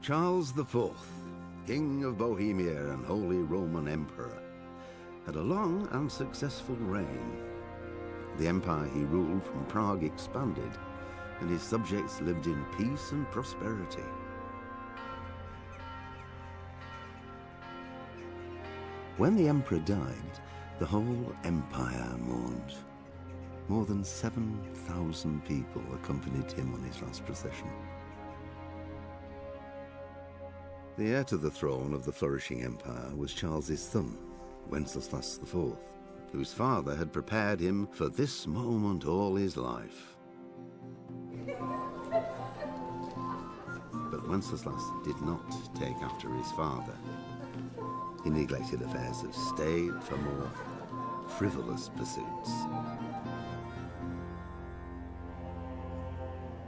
Charles IV, King of Bohemia and Holy Roman Emperor, had a long and successful reign. The empire he ruled from Prague expanded, and his subjects lived in peace and prosperity. When the emperor died, the whole empire mourned. More than 7,000 people accompanied him on his last procession. The heir to the throne of the flourishing empire was Charles's son, Wenceslas IV, whose father had prepared him for this moment all his life. But Wenceslas did not take after his father. He neglected affairs of state for more frivolous pursuits.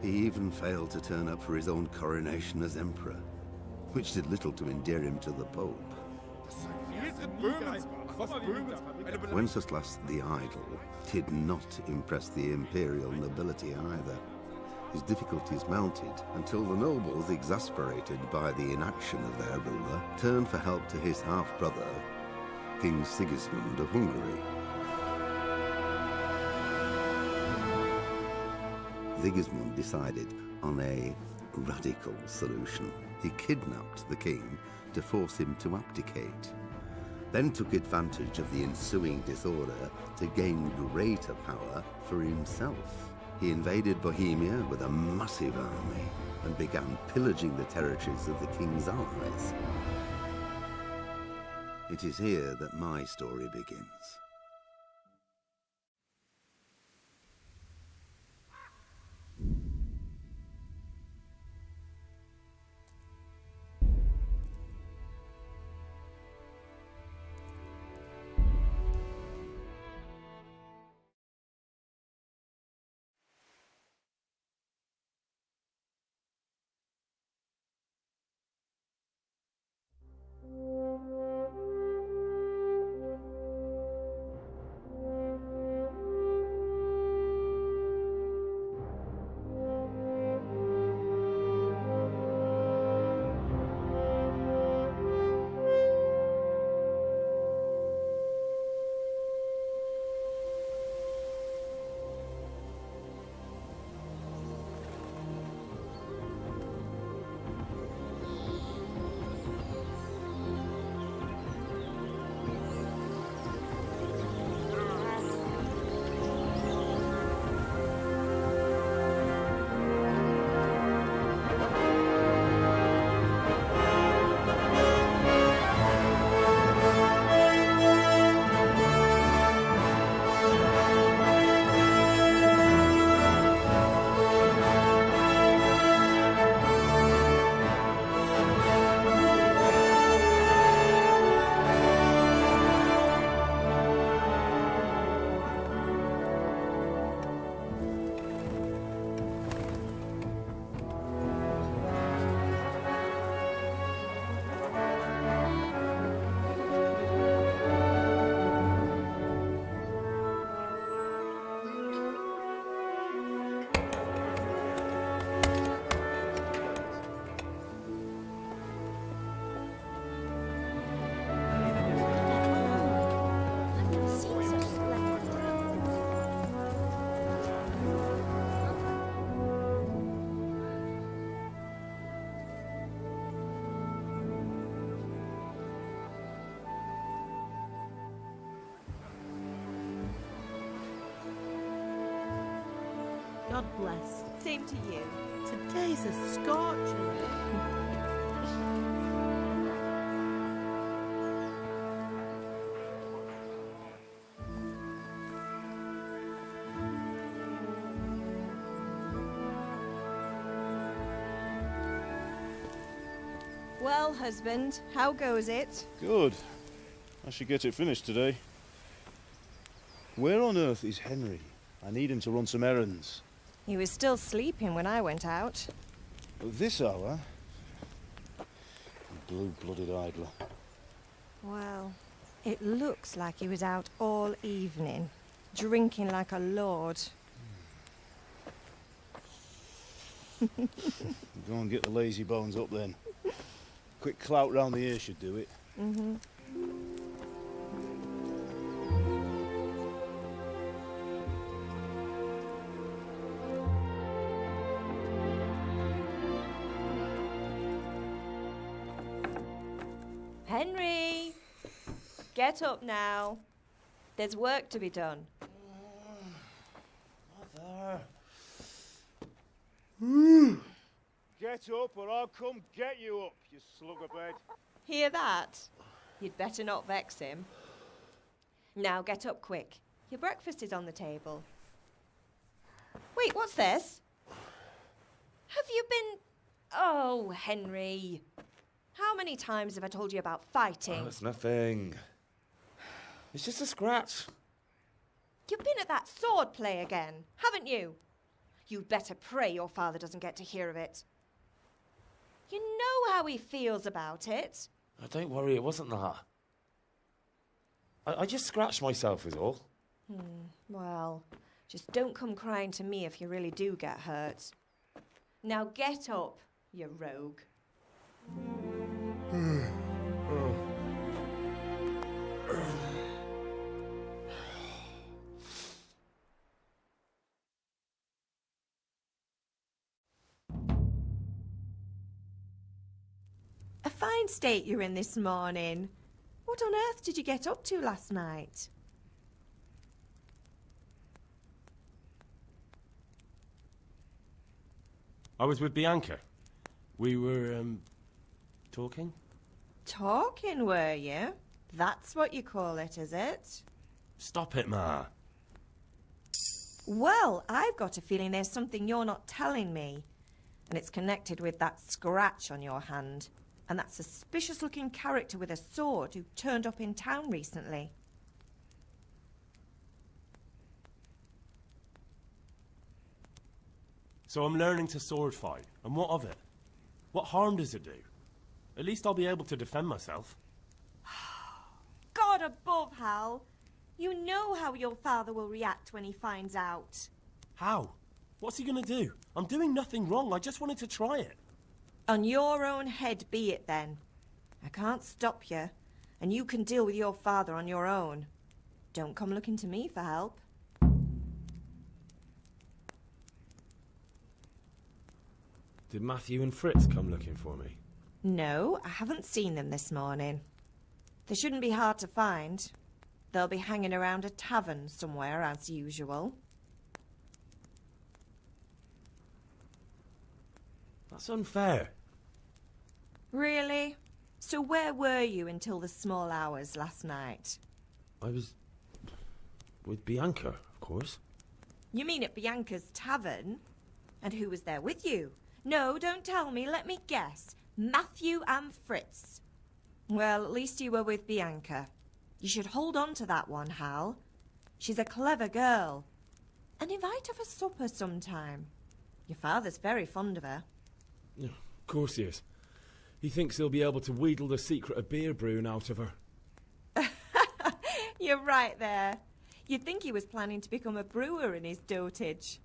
He even failed to turn up for his own coronation as emperor, which did little to endear him to the Pope. Wenceslas the Idle did not impress the imperial nobility either. His difficulties mounted until the nobles, exasperated by the inaction of their ruler, turned for help to his half-brother, King Sigismund of Hungary. Sigismund decided on a radical solution. He kidnapped the king to force him to abdicate, then took advantage of the ensuing disorder to gain greater power for himself. He invaded Bohemia with a massive army and began pillaging the territories of the king's allies. It is here that my story begins. God bless. Same to you. Today's a scorcher. Well, husband, how goes it? Good. I should get it finished today. Where on earth is Henry? I need him to run some errands. He was still sleeping when I went out. At this hour? Blue-blooded idler. Well, it looks like he was out all evening, drinking like a lord. Go and get the lazy bones up then. Quick clout round the ear should do it. Mm-hmm. Henry! Get up now. There's work to be done. Mother. Get up or I'll come get you up, you slugabed. Hear that? You'd better not vex him. Now get up quick. Your breakfast is on the table. Wait, what's this? Have you been... Oh, Henry. How many times have I told you about fighting? Oh, it's nothing. It's just a scratch. You've been at that sword play again, haven't you? You'd better pray your father doesn't get to hear of it. You know how he feels about it. Oh, don't worry, it wasn't that. I just scratched myself is all. Well, just don't come crying to me if you really do get hurt. Now get up, you rogue. A fine state you're in this morning. What on earth did you get up to last night? I was with Bianca. We were, talking? Talking, were you? That's what you call it, is it? Stop it, Ma. Well, I've got a feeling there's something you're not telling me. And it's connected with that scratch on your hand. And that suspicious-looking character with a sword who turned up in town recently. So I'm learning to sword fight. And what of it? What harm does it do? At least I'll be able to defend myself. God above, Hal. You know how your father will react when he finds out. How? What's he gonna do? I'm doing nothing wrong. I just wanted to try it. On your own head be it, then. I can't stop you, and you can deal with your father on your own. Don't come looking to me for help. Did Matthew and Fritz come looking for me? No, I haven't seen them this morning. They shouldn't be hard to find. They'll be hanging around a tavern somewhere, as usual. That's unfair. Really? So where were you until the small hours last night? I was... with Bianca, of course. You mean at Bianca's tavern? And who was there with you? No, don't tell me. Let me guess. Matthew and Fritz. Well, at least you were with Bianca. You should hold on to that one, Hal. She's a clever girl. And invite her for supper sometime. Your father's very fond of her. Yeah, of course he is. He thinks he'll be able to wheedle the secret of beer brewing out of her. You're right there. You'd think he was planning to become a brewer in his dotage.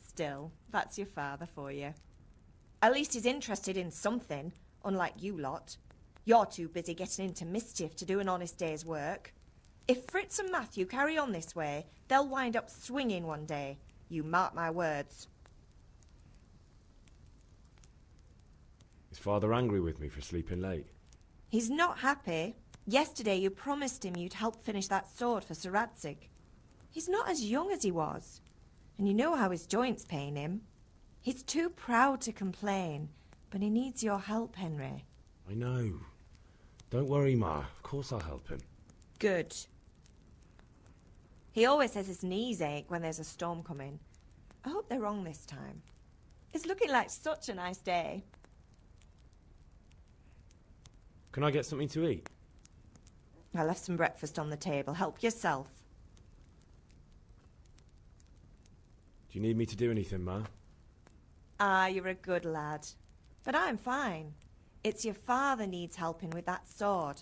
Still, that's your father for you. At least he's interested in something, unlike you lot. You're too busy getting into mischief to do an honest day's work. If Fritz and Matthew carry on this way, they'll wind up swinging one day. You mark my words. Is Father angry with me for sleeping late? He's not happy. Yesterday you promised him you'd help finish that sword for Sir Radzig. He's not as young as he was. And you know how his joints pain him. He's too proud to complain, but he needs your help, Henry. I know. Don't worry, Ma. Of course I'll help him. Good. He always says his knees ache when there's a storm coming. I hope they're wrong this time. It's looking like such a nice day. Can I get something to eat? I left some breakfast on the table. Help yourself. Do you need me to do anything, Ma? Ah, you're a good lad. But I'm fine. It's your father needs helping with that sword.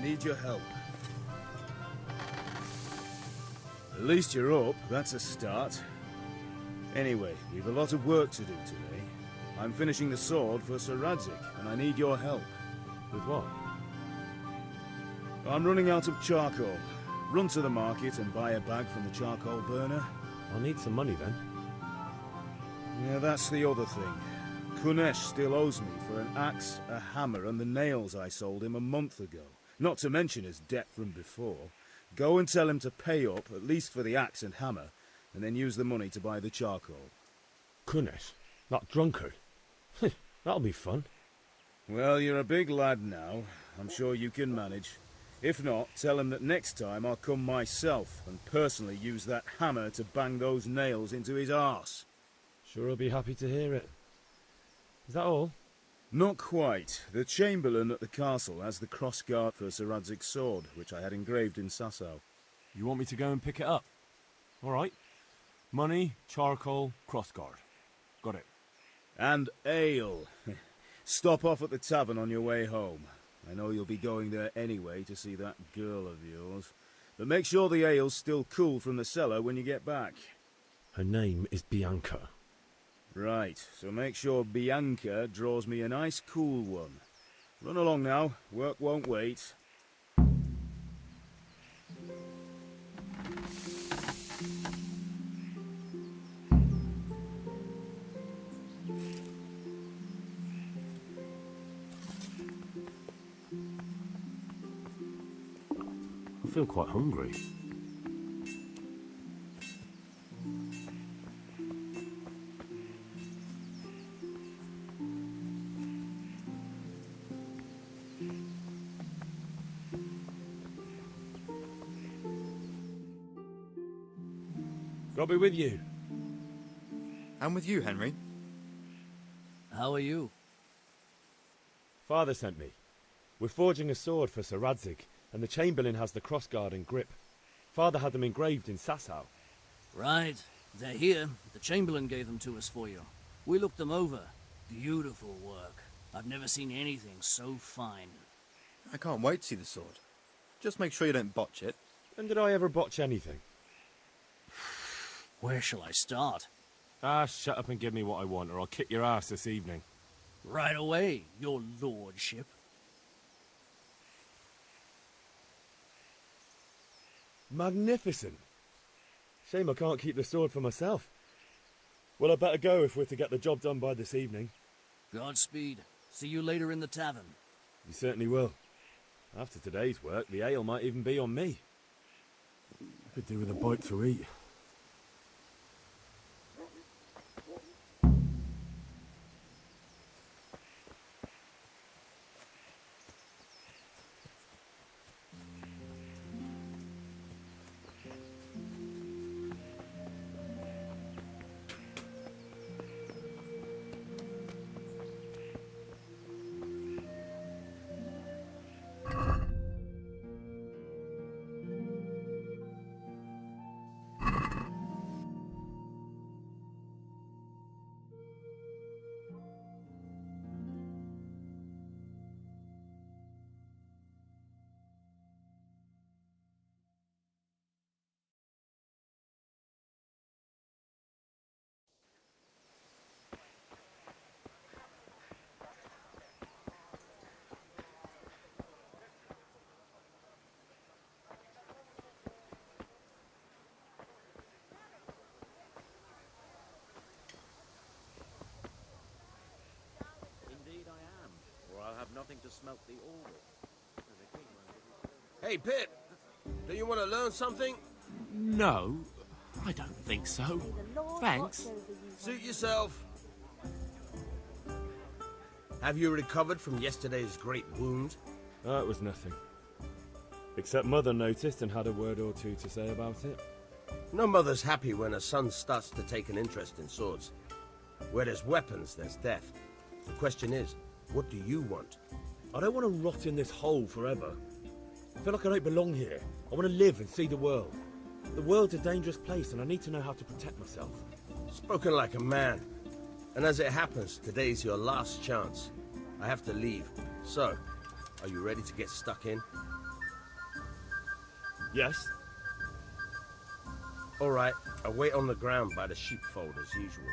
I need your help. At least you're up, that's a start. Anyway, we've a lot of work to do today. I'm finishing the sword for Sir Radzig, and I need your help. With what? I'm running out of charcoal. Run to the market and buy a bag from the charcoal burner. I'll need some money then. Yeah, that's the other thing. Kunesh still owes me for an axe, a hammer, and the nails I sold him a month ago. Not to mention his debt from before. Go and tell him to pay up, at least for the axe and hammer, and then use the money to buy the charcoal. Kunesh? That drunkard? That'll be fun. Well, you're a big lad now. I'm sure you can manage. If not, tell him that next time I'll come myself and personally use that hammer to bang those nails into his arse. Sure I'll be happy to hear it. Is that all? Not quite. The Chamberlain at the castle has the crossguard for Sir Radzig's sword, which I had engraved in Sasau. You want me to go and pick it up? All right. Money, charcoal, crossguard. Got it. And ale. Stop off at the tavern on your way home. I know you'll be going there anyway to see that girl of yours. But make sure the ale's still cool from the cellar when you get back. Her name is Bianca. Right, so make sure Bianca draws me a nice cool one. Run along now, work won't wait. I feel quite hungry. God be with you. And with you, Henry. How are you? Father sent me. We're forging a sword for Sir Radzig, and the Chamberlain has the crossguard and grip. Father had them engraved in Sasau. Right. They're here. The Chamberlain gave them to us for you. We looked them over. Beautiful work. I've never seen anything so fine. I can't wait to see the sword. Just make sure you don't botch it. When did I ever botch anything? Where shall I start? Ah, shut up and give me what I want, or I'll kick your ass this evening. Right away, your lordship. Magnificent. Shame I can't keep the sword for myself. Well, I better go if we're to get the job done by this evening. Godspeed. See you later in the tavern. You certainly will. After today's work, the ale might even be on me. Could do with a bite to eat. I'll have nothing to smelt the ore with. Hey, Pip, do you want to learn something? No, I don't think so. Thanks. Suit yourself. Have you recovered from yesterday's great wound? It was nothing. Except Mother noticed and had a word or two to say about it. No mother's happy when her son starts to take an interest in swords. Where there's weapons, there's death. The question is, what do you want? I don't want to rot in this hole forever. I feel like I don't belong here. I want to live and see the world. The world's a dangerous place and I need to know how to protect myself. Spoken like a man. And as it happens, today's your last chance. I have to leave. So, are you ready to get stuck in? Yes? All right, I'll wait on the ground by the sheepfold as usual.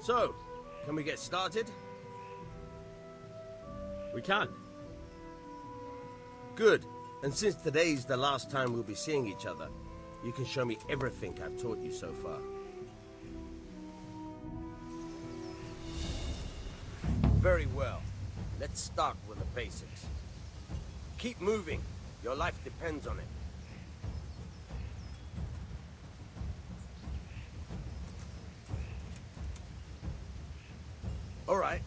So, can we get started? We can. Good. And since today's the last time we'll be seeing each other, you can show me everything I've taught you so far. Very well. Let's start with the basics. Keep moving. Your life depends on it.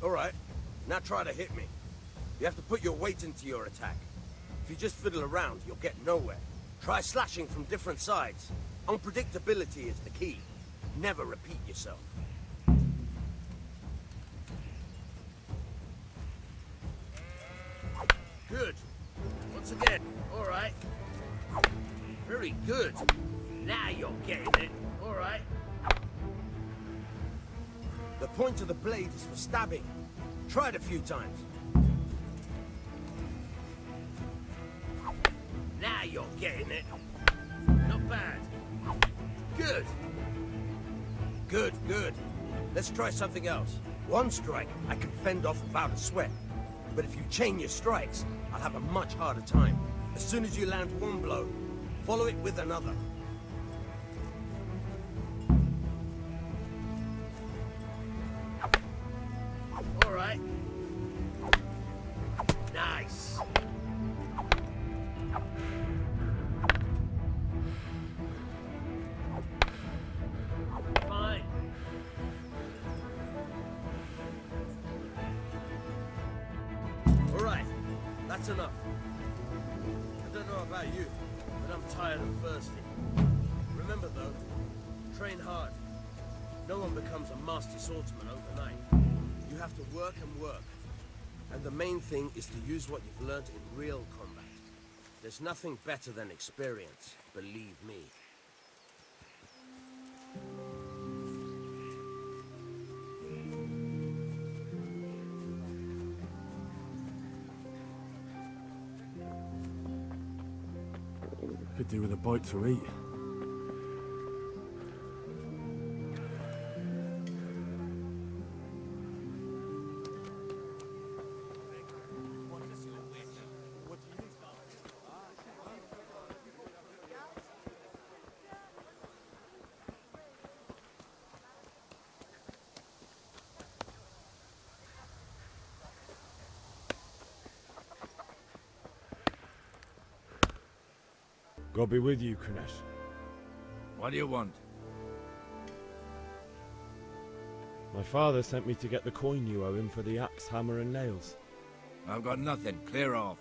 All right. Now try to hit me. You have to put your weight into your attack. If you just fiddle around, you'll get nowhere. Try slashing from different sides. Unpredictability is the key. Never repeat yourself. Good. Once again. All right. Very good. Now you're getting it. All right. The point of the blade is for stabbing. Try it a few times. Now you're getting it. Not bad. Good. Good. Let's try something else. One strike I can fend off without a sweat. But if you chain your strikes, I'll have a much harder time. As soon as you land one blow, follow it with another. All right. Nice. Fine. All right. That's enough. I don't know about you, but I'm tired and thirsty. Remember though, train hard. No one becomes a master swordsman overnight. You have to work and work. And the main thing is to use what you've learned in real combat. There's nothing better than experience, believe me. Could do with a bite to eat. God be with you, Kunesh. What do you want? My father sent me to get the coin you owe him for the axe, hammer and nails. I've got nothing. Clear off.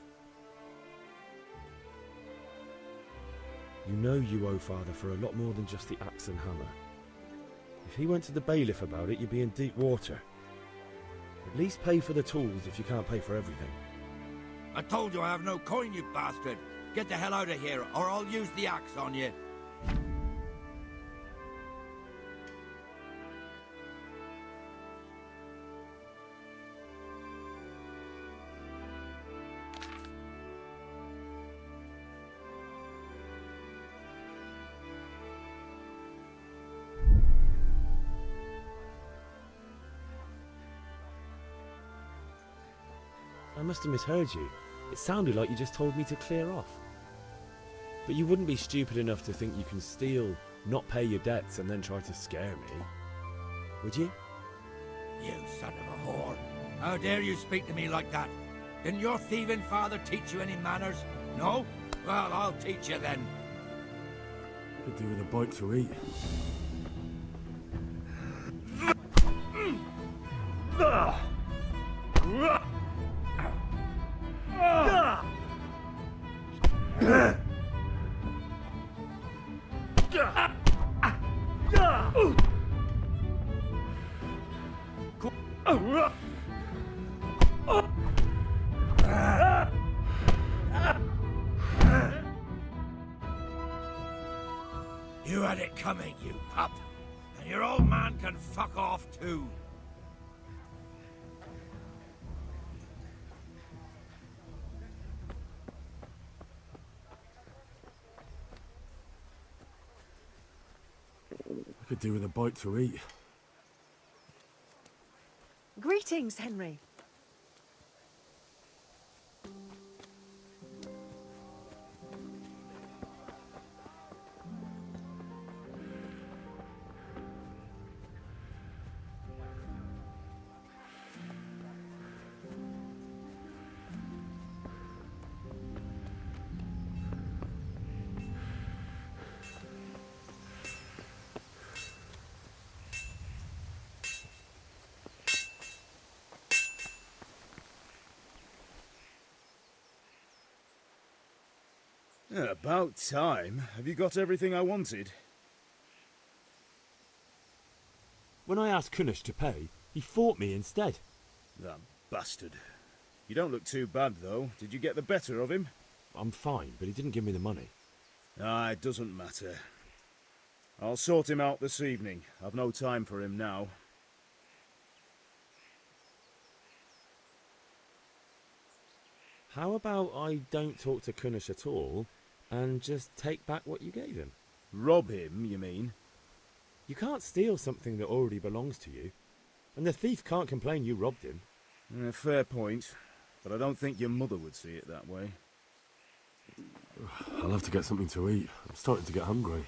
You know you owe father for a lot more than just the axe and hammer. If he went to the bailiff about it, you'd be in deep water. At least pay for the tools if you can't pay for everything. I told you I have no coin, you bastard. Get the hell out of here, or I'll use the axe on you. I must have misheard you. It sounded like you just told me to clear off. But you wouldn't be stupid enough to think you can steal, not pay your debts, and then try to scare me, would you? You son of a whore. How dare you speak to me like that? Didn't your thieving father teach you any manners? No? Well, I'll teach you then. Could do with a bite to eat. You had it coming, you pup. And your old man can fuck off too. I could do with a bite to eat. Greetings, Henry. About time. Have you got everything I wanted? When I asked Kunish to pay, he fought me instead. That bastard. You don't look too bad, though. Did you get the better of him? I'm fine, but he didn't give me the money. Ah, it doesn't matter. I'll sort him out this evening. I've no time for him now. How about I don't talk to Kunish at all, and just take back what you gave him? Rob him, you mean? You can't steal something that already belongs to you, and the thief can't complain you robbed him. Fair point, but I don't think your mother would see it that way. I'll have to get something to eat. I'm starting to get hungry.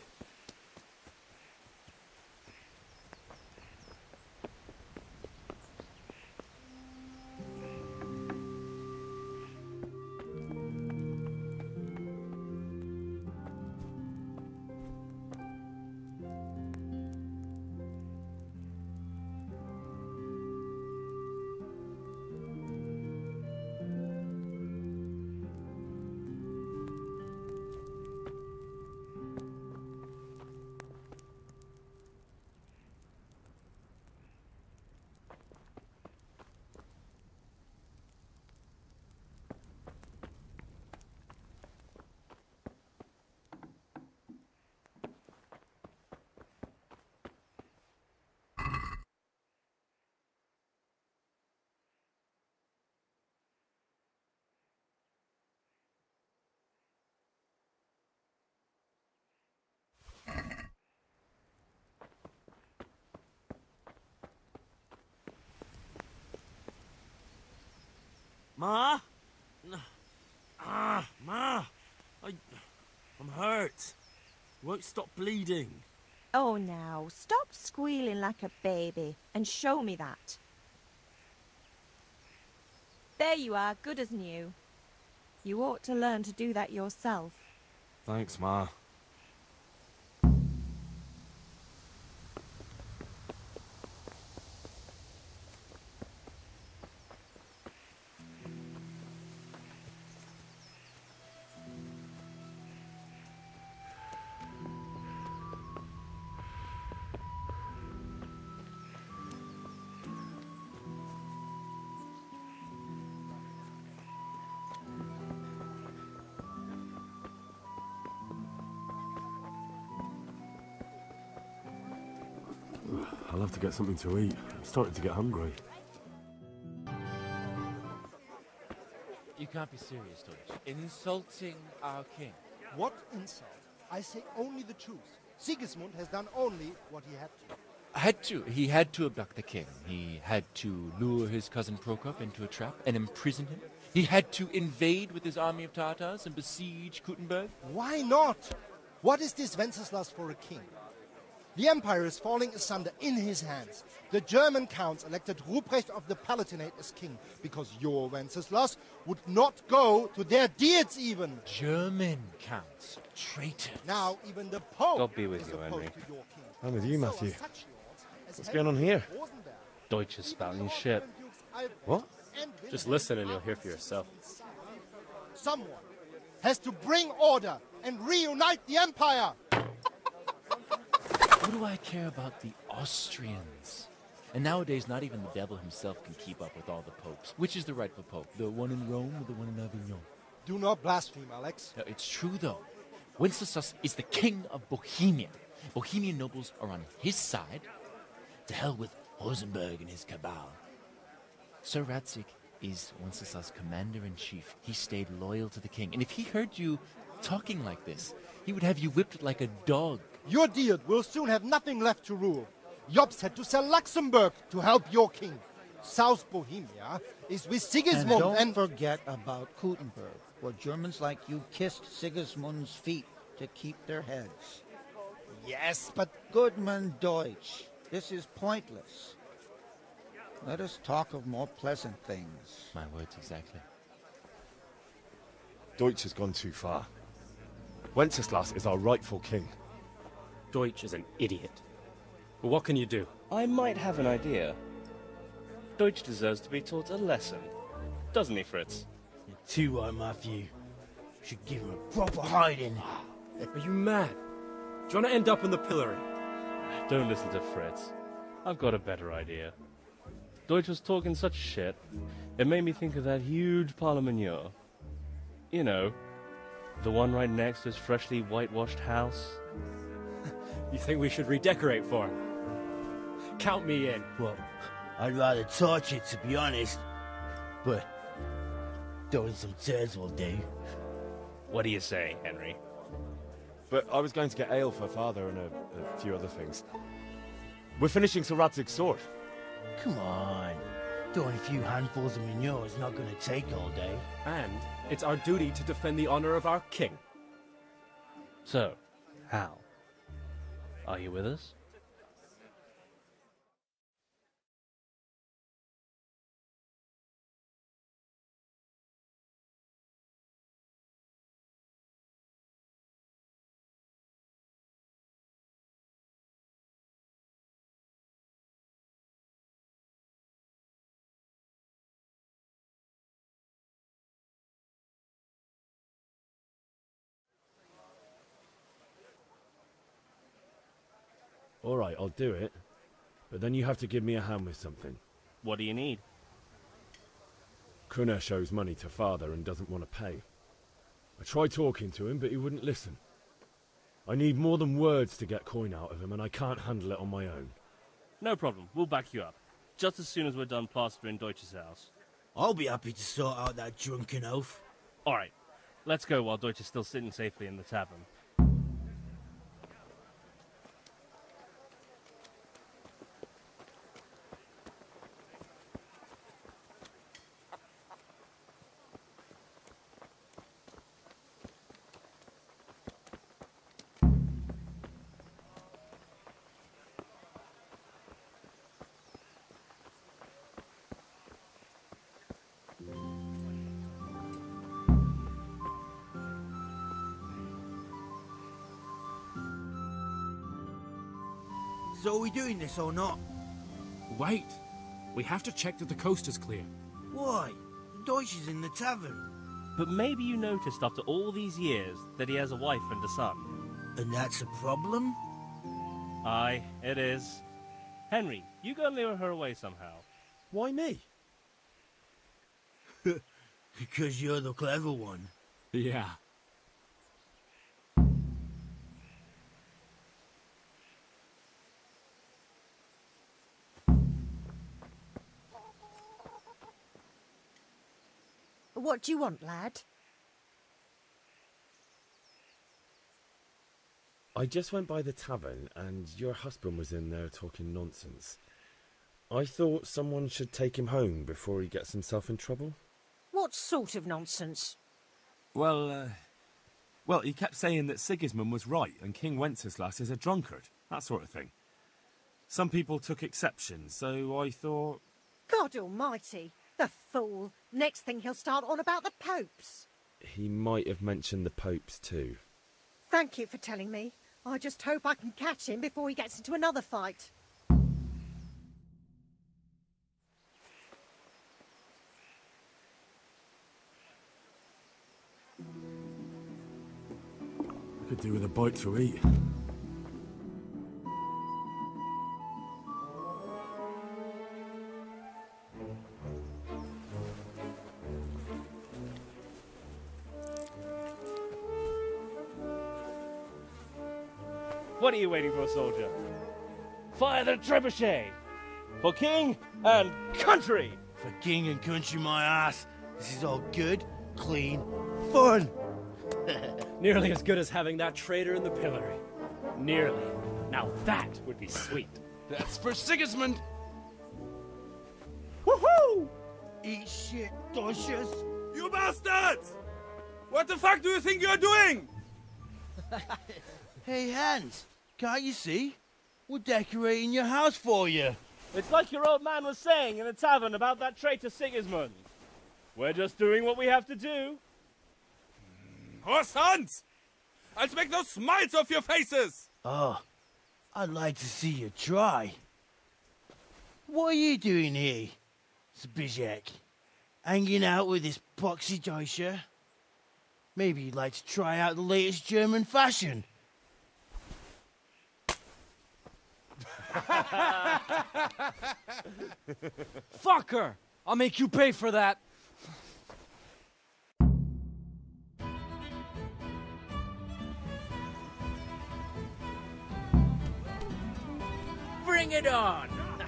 Ma? Ma! I'm hurt. Won't stop bleeding. Oh, now, stop squealing like a baby and show me that. There you are, good as new. You ought to learn to do that yourself. Thanks, Ma. I'll have to get something to eat. I'm starting to get hungry. You can't be serious, Deutsch. Insulting our king. What insult? I say only the truth. Sigismund has done only what he had to. Had to. He had to abduct the king. He had to lure his cousin Prokop into a trap and imprison him. He had to invade with his army of Tatars and besiege Kuttenberg? Why not? What is this Wenceslas for a king? The empire is falling asunder in his hands. The German counts elected Ruprecht of the Palatinate as king because your Wenceslas would not go to their deeds even. German counts. Traitors. Now even the Pope God be with is you, opposed Henry. to your king. I'm with you, So are Matthew. such lords as What's going on here? Rosenberg. Deutsch is spouting shit. What? Just listen and you'll hear for yourself. Someone has to bring order and reunite the empire. What do I care about the Austrians? And nowadays, not even the devil himself can keep up with all the popes. Which is the rightful pope? The one in Rome or the one in Avignon? Do not blaspheme, Alex. No, it's true, though. Wenceslas is the king of Bohemia. Bohemian nobles are on his side. To hell with Rosenberg and his cabal. Sir Ratzik is Wenceslas' commander-in-chief. He stayed loyal to the king. And if he heard you talking like this, he would have you whipped like a dog. Your deed will soon have nothing left to rule. Jobst had to sell Luxembourg to help your king. South Bohemia is with Sigismund And don't forget about Kuttenberg, where Germans like you kissed Sigismund's feet to keep their heads. Yes, but... Goodman Deutsch, this is pointless. Let us talk of more pleasant things. My words exactly. Deutsch has gone too far. Wenceslas is our rightful king. Deutsch is an idiot. But what can you do? I might have an idea. Deutsch deserves to be taught a lesson. Doesn't he, Fritz? You're too right, Matthew. Should give him a proper hiding. Are you mad? Do you want to end up in the pillory? Don't listen to Fritz. I've got a better idea. Deutsch was talking such shit, it made me think of that huge parliament. You know, the one right next to his freshly whitewashed house. You think we should redecorate for him? Count me in. Well, I'd rather torch it, to be honest. But throwing some turds will do. What do you say, Henry? But I was going to get ale for father and a few other things. We're finishing Sir Radzig's sword. Come on. Throwing a few handfuls of manure is not going to take all day. And it's our duty to defend the honor of our king. So, how? Are you with us? All right, I'll do it. But then you have to give me a hand with something. What do you need? Kunesh owes money to father and doesn't want to pay. I tried talking to him, but he wouldn't listen. I need more than words to get coin out of him, and I can't handle it on my own. No problem, we'll back you up. Just as soon as we're done plastering Deutsch's house. I'll be happy to sort out that drunken oaf. Alright, let's go while Deutsch is still sitting safely in the tavern. So are we doing this or not? Wait. We have to check that the coast is clear. Why? Deutsch is in the tavern. But maybe you noticed after all these years that he has a wife and a son. And that's a problem? Aye, it is. Henry, you go and lure her away somehow. Why me? Because you're the clever one. Yeah. What do you want, lad? I just went by the tavern and your husband was in there talking nonsense. I thought someone should take him home before he gets himself in trouble. What What sort of nonsense? Well, he kept saying that Sigismund was right and King Wenceslas is a drunkard, that sort of thing. Some people took exception, so I thought... God almighty, the fool. Next thing he'll start on about the popes. He might have mentioned the popes too. Thank you for telling me. I just hope I can catch him before he gets into another fight. Could do with a bite to eat. What are you waiting for, soldier? Fire the trebuchet! For king and country! For king and country, my ass. This is all good, clean, fun. Nearly as good as having that traitor in the pillory. Nearly. Now that would be sweet. That's for Sigismund! Woohoo! Eat shit, Docious. You bastards! What the fuck do you think you're doing? Hey, Hans, can't you see? We're decorating your house for you. It's like your old man was saying in the tavern about that traitor Sigismund. We're just doing what we have to do. Horse Hans! I'll make those smiles off your faces! Oh, I'd like to see you try. What are you doing here, Zbigniew? Hanging out with this poxy Deutscher? Maybe you'd like to try out the latest German fashion. Fucker! I'll make you pay for that. Bring it on! What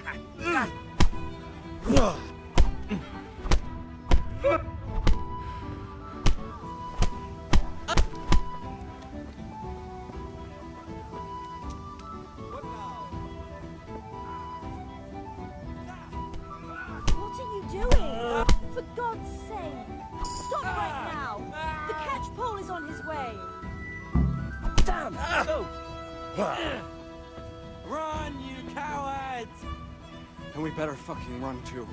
are you doing? For God's sake! Stop right now! The catch pole is on his way! Damn! Go! Run, you cowards! And we better fucking run too.